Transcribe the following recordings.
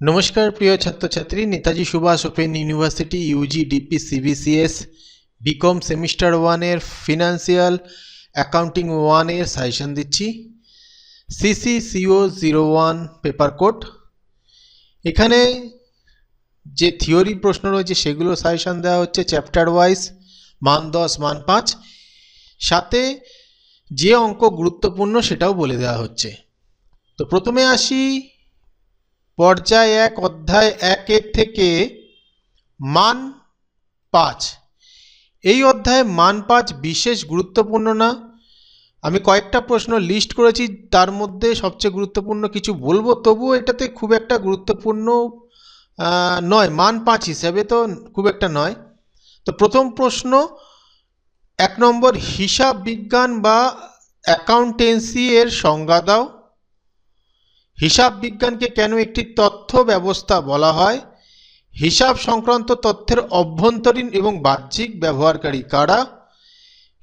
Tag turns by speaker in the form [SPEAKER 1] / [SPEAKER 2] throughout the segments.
[SPEAKER 1] নমস্কার প্রিয় ছাত্রছাত্রী, Netaji Subhash open university UG DP CBCS BCom semester 1-এর ফিনান্সিয়াল অ্যাকাউন্টিং 1-এর সাজেশন দিচ্ছি। CC/CO01 paper code. এখানে যে থিওরি প্রশ্ন রয়েছে সেগুলো সাজেশন দেওয়া হচ্ছে চ্যাপ্টার ওয়াইজ, মান 10 মান 5, সাথে যে অঙ্ক গুরুত্বপূর্ণ সেটাও বলে দেওয়া হচ্ছে। তো প্রথমে আসি পর্যায় 1 অধ্যায় 1-এর থেকে মান 5। এই অধ্যায়ে মান 5 বিশেষ গুরুত্বপূর্ণ না। আমি কয়েকটা প্রশ্ন লিস্ট করেছি, তার মধ্যে সবচেয়ে গুরুত্বপূর্ণ কিছু বলবো, তবুও এটাতে খুব একটা গুরুত্বপূর্ণ নয়, মান 5 হিসাবে তো খুব একটা নয়। তো প্রথম প্রশ্ন 1 নম্বর, হিসাব বিজ্ঞান বা অ্যাকাউন্টেন্সি এর সংজ্ঞা দাও। হিসাব বিজ্ঞানকে কেন একটি তথ্য ব্যবস্থা বলা হয়? হিসাব সংক্রান্ত তথ্যের অভ্যন্তরীণ এবং বাহ্যিক ব্যবহারকারী কারা?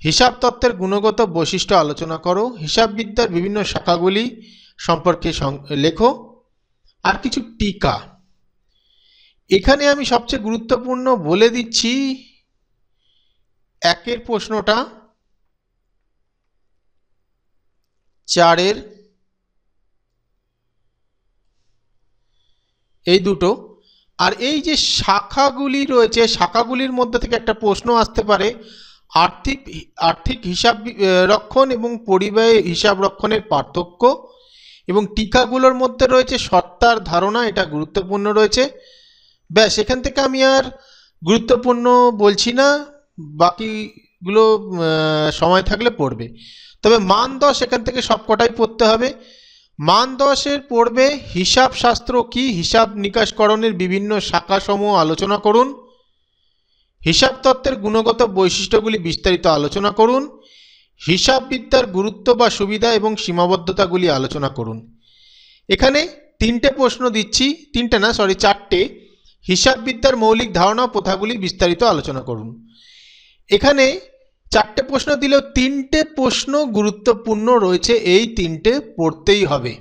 [SPEAKER 1] হিসাব তত্ত্বের গুণগত বৈশিষ্ট্য আলোচনা করো। হিসাববিদ্যার বিভিন্ন শাখাগুলি সম্পর্কে লেখো। আর কিছু টিকা। এখানে আমি সবচেয়ে গুরুত্বপূর্ণ বলে দিচ্ছি, 1-এর প্রশ্নটা, 4-এর, এই দুটো। আর এই যে শাখাগুলি রয়েছে, শাখাগুলির মধ্যে থেকে একটা প্রশ্ন আসতে পারে, আর্থিক হিসাব রক্ষণ এবং পরিব্যয় হিসাব রক্ষণের পার্থক্য, এবং টিকাগুলোর মধ্যে রয়েছে সত্তার ধারণা, এটা গুরুত্বপূর্ণ রয়েছে। ব্যাস, এখান থেকে আমি আর গুরুত্বপূর্ণ বলছি না, বাকিগুলো সময় থাকলে পড়বে। তবে মান 10 এখান থেকে সবকটাই পড়তে হবে। মান 10-এর পড়বে হিসাব শাস্ত্র কি, হিসাব নিকাশকরণের বিভিন্ন শাখাসমূহ আলোচনা করুন, হিসাব তত্ত্বের গুণগত বৈশিষ্ট্যগুলি বিস্তারিত আলোচনা করুন, হিসাববিদ্যার গুরুত্ব বা সুবিধা এবং সীমাবদ্ধতাগুলি আলোচনা করুন। এখানে 3টে প্রশ্ন দিচ্ছি, 3টে না, সরি 4টে। হিসাববিদ্যার মৌলিক ধারণা ও প্রথাগুলি বিস্তারিত আলোচনা করুন। এখানে 4টে প্রশ্ন দিলেও 3টে প্রশ্ন গুরুত্বপূর্ণ রয়েছে, এই 3টে পড়তেই হবে।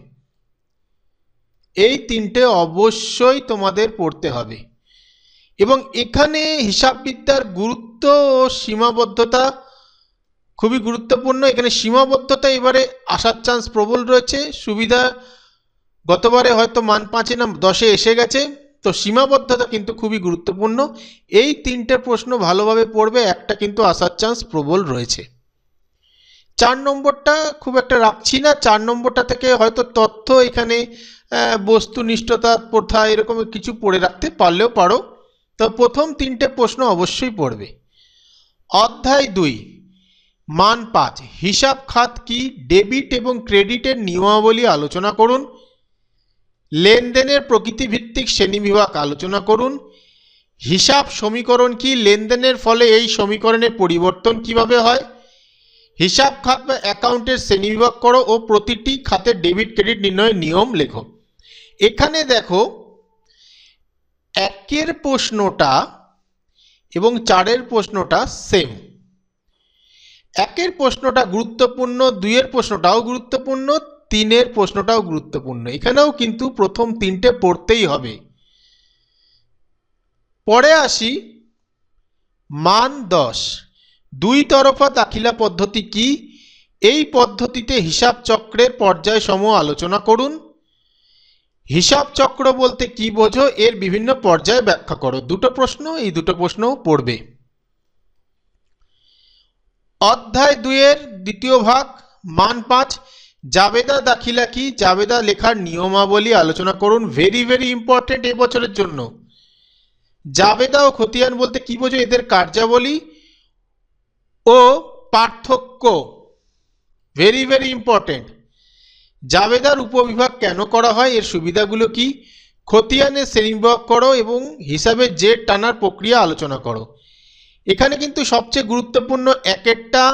[SPEAKER 1] এই 3টে অবশ্যই তোমাদের পড়তে হবে। এবং এখানে হিসাববিদ্যার গুরুত্ব ও সীমাবদ্ধতা খুবই গুরুত্বপূর্ণ। এখানে সীমাবদ্ধতা এবারে আসার চান্স প্রবল রয়েছে। সুবিধা গতবারে হয়তো মান 5-এ না 10-এ এসে গেছে, তো সীমাবদ্ধতা কিন্তু খুবই গুরুত্বপূর্ণ। এই 3টে প্রশ্ন ভালোভাবে পড়বে, একটা কিন্তু আসার চান্স প্রবল রয়েছে। 4 নম্বরটা খুব একটা রাখছি না, 4 নম্বরটা থেকে হয়তো তথ্য, এখানে বস্তুনিষ্ঠতা, প্রথা, এরকম কিছু পড়ে রাখতে পারলেও পারো। তো প্রথম 3টে প্রশ্ন অবশ্যই পড়বে। অধ্যায় 2 মান 5, হিসাব খাত কি, ডেবিট এবং ক্রেডিটের নিয়মাবলী আলোচনা করুন, লেনদেনের প্রকৃতিভিত্তিক শ্রেণীবিভাগ আলোচনা করুন, হিসাব সমীকরণ কি, লেনদেনের ফলে এই সমীকরণের পরিবর্তন কিভাবে হয়, হিসাব খাত বা অ্যাকাউন্টের শ্রেণীবিভাগ করো ও প্রতিটি খাতের ডেবিট ক্রেডিট নির্ণয়ের নিয়ম লেখো। এখানে দেখো 1-এর প্রশ্নটা এবং 4-এর প্রশ্নটা সেম। 1-এর প্রশ্নটা গুরুত্বপূর্ণ, 2-এর প্রশ্নটাও গুরুত্বপূর্ণ, 3-এর প্রশ্নটাও গুরুত্বপূর্ণ। এখানেও কিন্তু প্রথম 3টে পড়তেই হবে। পরে আসি মান 10, দুই তরফা দাখিলা পদ্ধতি কি, এই পদ্ধতিতে হিসাব চক্রের পর্যায়সমূহ আলোচনা করুন, হিসাব চক্র বলতে কি বোঝো, এর বিভিন্ন পর্যায় ব্যাখ্যা করো। দুটো প্রশ্ন, এই দুটো প্রশ্নও পড়বে। অধ্যায় 2-এর দ্বিতীয় ভাগ মান 5, জাবেদা দাখিলা কি, জাবেদা লেখার নিয়মাবলী আলোচনা করুন। ভেরি ভেরি ইম্পর্টেন্ট এবছরের জন্য। জাবেদা ও খতিয়ান বলতে কি বোঝো, এদের কার্যাবলী ও পার্থক্য ভেরি ভেরি ইম্পর্টেন্ট। জাবেদার উপবিভাগ কেন করা হয়, এর সুবিধাগুলো কি, খতিয়ানের শ্রেণীবিভাগ করো এবং হিসাবে জেড টানার প্রক্রিয়া আলোচনা করো। এখানে কিন্তু সবচেয়ে গুরুত্বপূর্ণ 1-এরটা,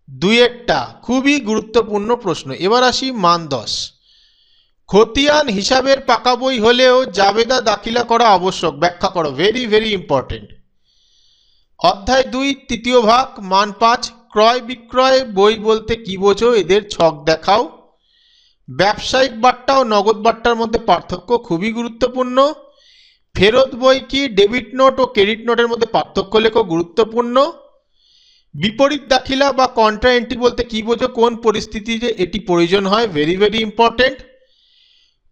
[SPEAKER 1] 2-এরটা খুবই গুরুত্বপূর্ণ প্রশ্ন। এবার আসি মান 10, খতিয়ান হিসাবের পাকা বই হলেও জাবেদা দাখিলা করা আবশ্যক, ব্যাখ্যা করো। Very very important. অধ্যায় 2 তৃতীয় ভাগ মান 5, ক্রয় বিক্রয় বই বলতে কি বোঝো, এদের ছক দেখাও। ব্যবসায়িক বার্তা ও নগদ বার্তার মধ্যে পার্থক্য খুবই গুরুত্বপূর্ণ। ফেরত বই কি, ডেবিট নোট ও ক্রেডিট নোটের মধ্যে পার্থক্য লেখো, গুরুত্বপূর্ণ। বিপরীত দাখিলা বা কন্ট্রা এন্ট্রি বলতে কি বোঝো, কোন পরিস্থিতিতে এটি প্রয়োজন হয়, ভেরি ভেরি ইম্পর্টেন্ট।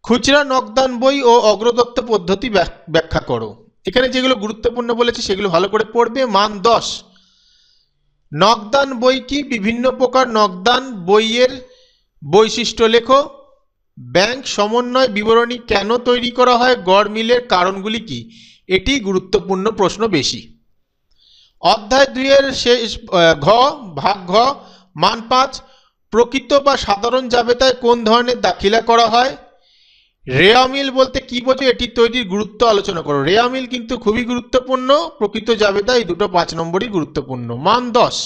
[SPEAKER 1] খুচরা নগদান বই ও অগ্রদত্ত পদ্ধতি ব্যাখ্যা করো। এখানে যেগুলো গুরুত্বপূর্ণ বলেছে সেগুলো ভালো করে পড়বে। মান 10, নগদান বই কি, বিভিন্ন প্রকার নগদান বইয়ের বৈশিষ্ট্য লেখো। ব্যাংক সমন্বয় বিবরণী কেন তৈরি করা হয়, গড় মিলের কারণগুলি কি, এটি গুরুত্বপূর্ণ প্রশ্ন বেশি। অধ্যায় 2 এর শেষ ঘ, ভাগ ঘ, মান 5, প্রকৃত বা সাধারণ জাবেতায় কোন ধরনের দাখিলা করা হয়। রেওয়া মিল বলতে কি বোঝো, এটি তৈরির গুরুত্ব আলোচনা করো। রেওয়া মিল কিন্তু খুবই গুরুত্বপূর্ণ, প্রকৃত জাবেদা, এই দুটো 5 নম্বরই গুরুত্বপূর্ণ। মান 10,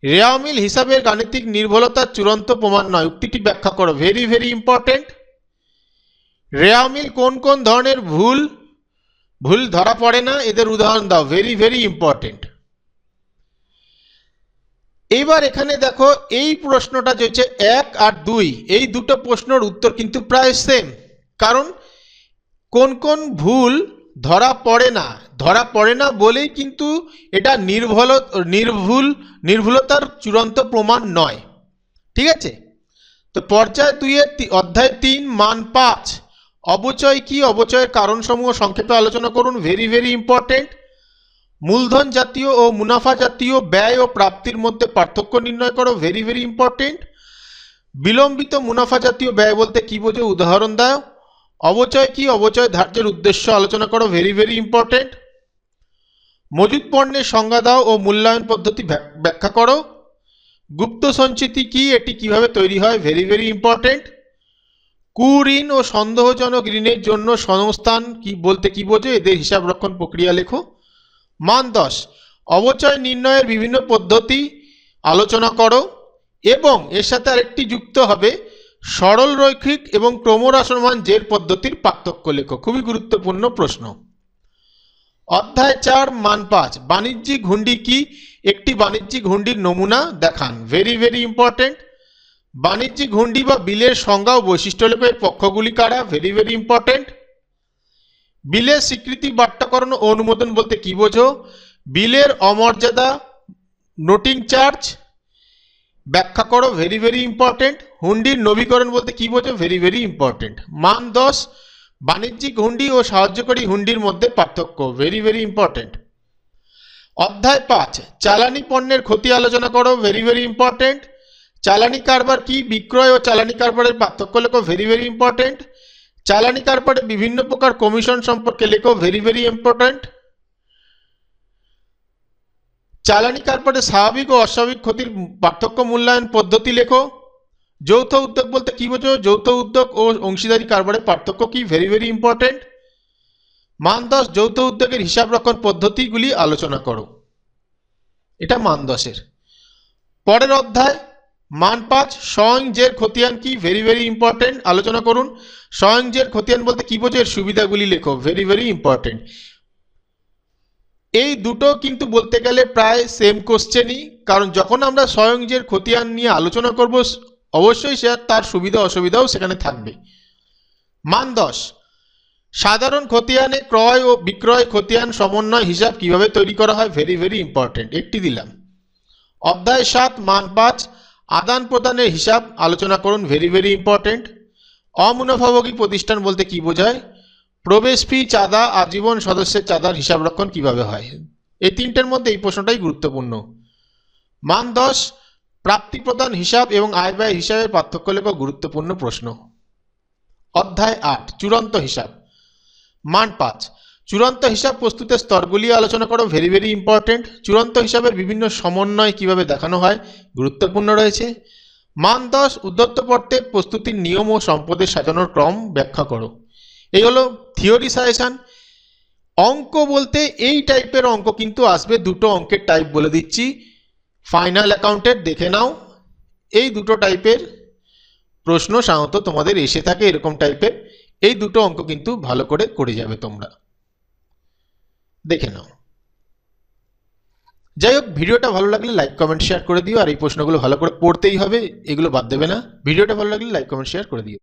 [SPEAKER 1] রেওয়া মিল হিসাবের গাণিতিক নির্ভুলতার চূড়ান্ত প্রমাণ নয়, উক্তিটি ব্যাখ্যা করো, ভেরি ভেরি ইম্পর্টেন্ট। রেওয়া মিল কোন কোন ধরনের ভুল ধরা পড়ে না, এদের উদাহরণ দাও, ভেরি ভেরি ইম্পর্টেন্ট। এইবার এখানে দেখো এই প্রশ্নটা হচ্ছে 1 আর 2, এই দুটো প্রশ্নের উত্তর কিন্তু প্রায় সেম। কারণ কোন কোন ভুল ধরা পড়ে না বলেই কিন্তু এটা নির্ভুলতার চূড়ান্ত প্রমাণ নয়। ঠিক আছে, তো পর্যায় 2 এর অধ্যায় 3 মান 5, অবচয় কি, অবচয়ের কারণসমূহ সংক্ষেপে আলোচনা করুন, ভেরি ভেরি ইম্পর্টেন্ট। মূলধন জাতীয় ও মুনাফা জাতীয় ব্যয় ও প্রাপ্তির মধ্যে পার্থক্য নির্ণয় করো, ভেরি ভেরি ইম্পর্টেন্ট। বিলম্বিত মুনাফা জাতীয় ব্যয় বলতে কি বোঝো, উদাহরণ দাও। অবচয় কি, অবচয় ধার্যের উদ্দেশ্য আলোচনা করো, ভেরি ভেরি ইম্পর্টেন্ট। মজুত পণ্যের সংজ্ঞা দাও ও মূল্যায়ন পদ্ধতি ব্যাখ্যা করো। গুপ্ত সঞ্চিতি কি, এটি কিভাবে তৈরি হয়, ভেরি ভেরি ইম্পর্টেন্ট। কুঋণ ও সন্দেহজনক ঋণের জন্য সংস্থান কি বলতে কি বোঝো, এদের হিসাব রক্ষণ প্রক্রিয়া লেখো। মান 10, অবচয় নির্ণয়ের বিভিন্ন পদ্ধতি আলোচনা করো এবং এর সাথে আরেকটি যুক্ত হবে, সরল রৈখিক এবং ক্রমহ্রাসমান জের পদ্ধতির পার্থক্য লেখো, খুবই গুরুত্বপূর্ণ প্রশ্ন। অধ্যায় 4 মান 5, বাণিজ্যিক হুন্ডি কি, একটি বাণিজ্যিক হুন্ডির নমুনা দেখান, ভেরি ভেরি ইম্পর্টেন্ট। বাণিজ্যিক হুন্ডি বা বিলের সংজ্ঞা ও বৈশিষ্ট্য লেখো, এর পক্ষগুলি কারা, ভেরি ভেরি ইম্পর্টেন্ট। বিলের স্বীকৃতি বাট্যাকরণ ও অনুমোদন বলতে কি বোঝো, বিলের অমর্যাদা নোটিং চার্জ ব্যাখ্যা করো, ভেরি ভেরি ইম্পর্টেন্ট। হুন্ডির নবীকরণ বলতে কি বোঝো, ভেরি ভেরি ইম্পর্টেন্ট। মান 10, বাণিজ্যিক হুন্ডি ও সাহায্যকারী হুন্ডির মধ্যে পার্থক্য, ভেরি ভেরি ইম্পর্টেন্ট। অধ্যায় 5 চালানি পণ্যের ক্ষতি আলোচনা করো, ভেরি ভেরি ইম্পর্টেন্ট। চালানি কারবার কি, বিক্রয় ও চালানি কারবারের পার্থক্য লেখো, ভেরি ভেরি ইম্পর্টেন্ট। চালানি কারবারে বিভিন্ন প্রকার কমিশন সম্পর্কে লেখো, ভেরি ভেরি ইম্পর্টেন্ট। চালানি কারবারে স্বাভাবিক ও অস্বাভাবিক ক্ষতির পার্থক্য মূল্যায়ন পদ্ধতি লেখো। যৌথ উদ্যোগ বলতে কি বোঝো, যৌথ উদ্যোগ ও অংশীদারি কারবারের পার্থক্য কি, ভেরি ভেরি ইম্পর্টেন্ট। মান 10, যৌথ উদ্যোগের হিসাব রক্ষণ পদ্ধতিগুলি আলোচনা করো, এটা মান 10-এর। পরের অধ্যায় মান 5, স্বয়ংজের খতিয়ান কি, ভেরি ভেরি ইম্পর্টেন্ট, আলোচনা করুন। স্বয়ংজের খতিয়ান বলতে কি বোঝো, এর সুবিধাগুলি লেখো, ভেরি ভেরি ইম্পর্টেন্ট। এই দুটো কিন্তু বলতে গেলে প্রায় সেম কোশ্চেনই, কারণ যখন আমরা স্বয়ংজের খতিয়ান নিয়ে আলোচনা করব অবশ্যই সে তার সুবিধা অসুবিধাও সেখানে থাকবে। মান 10, সাধারণ খতিয়ানে ক্রয় ও বিক্রয় খতিয়ান সমন্বয় হিসাব কিভাবে তৈরি করা হয়, ভেরি ভেরি ইম্পর্টেন্ট, একটি দিলাম। অধ্যায় 7 মান 5, আদান প্রদানের হিসাব আলোচনা করুন, ভেরি ভেরি ইম্পর্টেন্ট। অমুনাফাভোগী প্রতিষ্ঠান বলতে কি বোঝায়, প্রবেশ ফি, চাঁদা, আজীবন সদস্যের চাঁদার হিসাব রক্ষণ কিভাবে হয়, এই তিনটের মধ্যে এই প্রশ্নটাই গুরুত্বপূর্ণ। মান 10, প্রাপ্তি প্রদান হিসাব এবং আয় ব্যয় হিসাবের পার্থক্য লেখো, গুরুত্বপূর্ণ প্রশ্ন। অধ্যায় 8 চূড়ান্ত হিসাব। মান 5, চূড়ান্ত হিসাব প্রস্তুতের স্তরগুলি আলোচনা করো, ভেরি ভেরি ইম্পর্টেন্ট। চূড়ান্ত হিসাবের বিভিন্ন সমন্বয় কিভাবে দেখানো হয়, গুরুত্বপূর্ণ রয়েছে। মান 10, উদ্ধৃত পত্রের প্রস্তুতির নিয়ম ও সম্পদের সাজানোর ক্রম ব্যাখ্যা করো। এই হলো থিওরি সাজেশন। অঙ্ক বলতে এই টাইপের অঙ্ক কিন্তু আসবে, দুটো অঙ্কের টাইপ বলে দিচ্ছি, ফাইনাল অ্যাকাউন্টের দেখে নাও। এই দুটো টাইপের প্রশ্ন সাধারণত তোমাদের এসে থাকে, এরকম টাইপের এই দুটো অঙ্ক কিন্তু ভালো করে যাবে তোমরা, দেখে নাও। যাই হোক, ভিডিওটা ভালো লাগলে লাইক কমেন্ট শেয়ার করে দিও, আর এই প্রশ্নগুলো ভালো করে পড়তেই হবে, এগুলো বাদ দেবে না। ভিডিওটা ভালো লাগলে লাইক কমেন্ট শেয়ার করে দিও।